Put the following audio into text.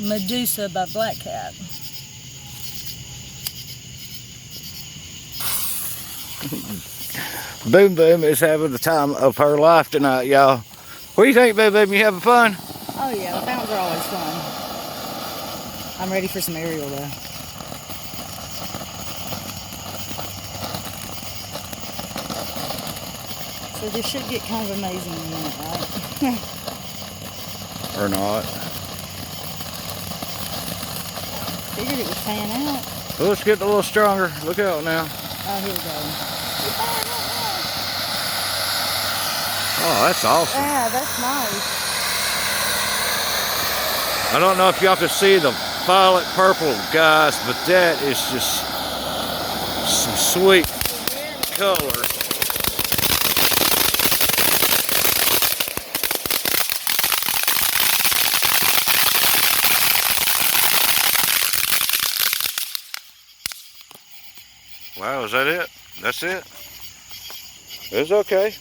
Medusa by Black Cat. Boom Boom is having the time of her life tonight, y'all. What do you think, Boom Boom? You having fun? Oh yeah, the fountains are always fun. I'm ready for some aerial though. So this should get kind of amazing in a minute, right? Or not. Figured it would pan out. Well, let's get a little stronger. Look out now. Oh, here we go. Oh, that's awesome. Yeah, that's nice. I don't know if y'all can see the violet purple, guys, but that is just some sweet color. Wow, is that it? That's it? It's okay.